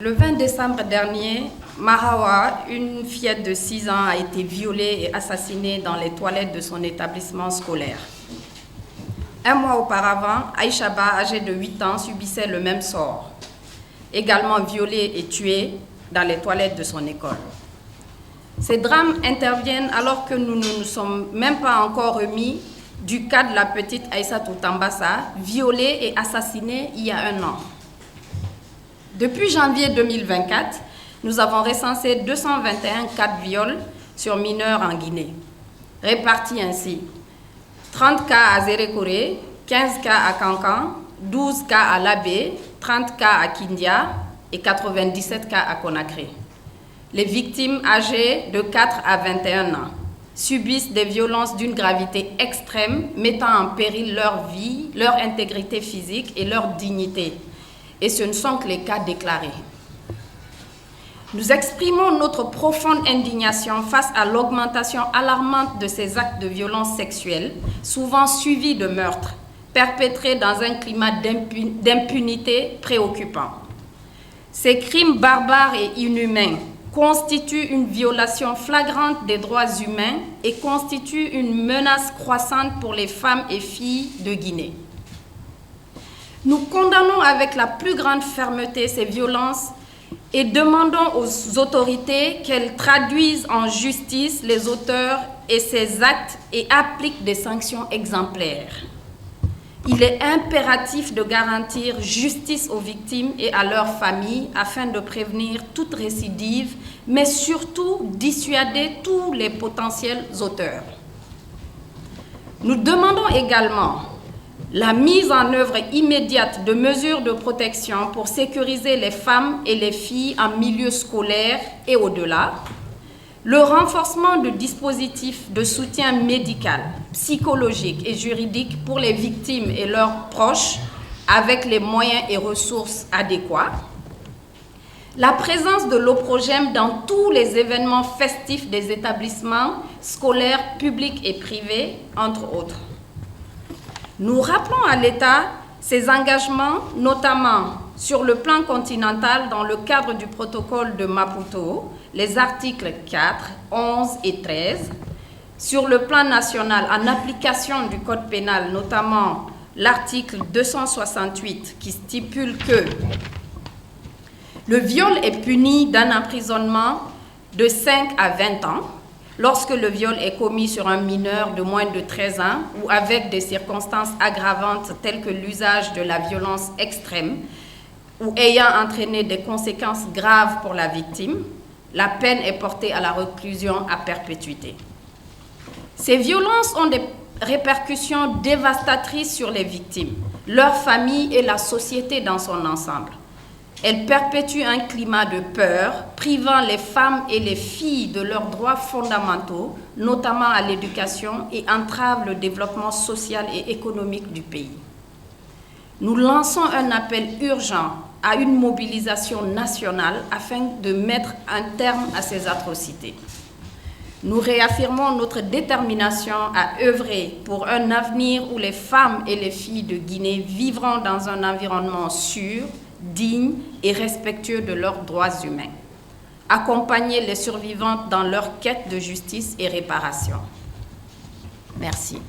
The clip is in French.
Le 20 décembre dernier, Mahawa, une fillette de 6 ans, a été violée et assassinée dans les toilettes de son établissement scolaire. Un mois auparavant, Aïchaba, âgée de 8 ans, subissait le même sort, également violée et tuée dans les toilettes de son école. Ces drames interviennent alors que nous ne nous sommes même pas encore remis du cas de la petite Aïssatou Tambassa, violée et assassinée il y a un an. Depuis janvier 2024, nous avons recensé 221 cas de viol sur mineurs en Guinée, répartis ainsi: 30 cas à Zérékoré, 15 cas à Kankan, 12 cas à Labé, 30 cas à Kindia et 97 cas à Conakry. Les victimes âgées de 4 à 21 ans subissent des violences d'une gravité extrême, mettant en péril leur vie, leur intégrité physique et leur dignité. Et ce ne sont que les cas déclarés. Nous exprimons notre profonde indignation face à l'augmentation alarmante de ces actes de violence sexuelle, souvent suivis de meurtres, perpétrés dans un climat d'impunité préoccupant. Ces crimes barbares et inhumains constituent une violation flagrante des droits humains et constituent une menace croissante pour les femmes et filles de Guinée. Nous condamnons avec la plus grande fermeté ces violences et demandons aux autorités qu'elles traduisent en justice les auteurs et ces actes et appliquent des sanctions exemplaires. Il est impératif de garantir justice aux victimes et à leurs familles afin de prévenir toute récidive, mais surtout dissuader tous les potentiels auteurs. Nous demandons également la mise en œuvre immédiate de mesures de protection pour sécuriser les femmes et les filles en milieu scolaire et au-delà, le renforcement de dispositifs de soutien médical, psychologique et juridique pour les victimes et leurs proches avec les moyens et ressources adéquats, la présence de l'OPROGEM dans tous les événements festifs des établissements scolaires publics et privés, entre autres. Nous rappelons à l'État ses engagements, notamment sur le plan continental dans le cadre du protocole de Maputo, les articles 4, 11 et 13, sur le plan national en application du Code pénal, notamment l'article 268 qui stipule que le viol est puni d'un emprisonnement de 5 à 20 ans, lorsque le viol est commis sur un mineur de moins de 13 ans ou avec des circonstances aggravantes telles que l'usage de la violence extrême ou ayant entraîné des conséquences graves pour la victime, la peine est portée à la réclusion à perpétuité. Ces violences ont des répercussions dévastatrices sur les victimes, leurs familles et la société dans son ensemble. Elle perpétue un climat de peur, privant les femmes et les filles de leurs droits fondamentaux, notamment à l'éducation, et entrave le développement social et économique du pays. Nous lançons un appel urgent à une mobilisation nationale afin de mettre un terme à ces atrocités. Nous réaffirmons notre détermination à œuvrer pour un avenir où les femmes et les filles de Guinée vivront dans un environnement sûr, digne et respectueux de leurs droits humains. Accompagner les survivantes dans leur quête de justice et réparation. Merci.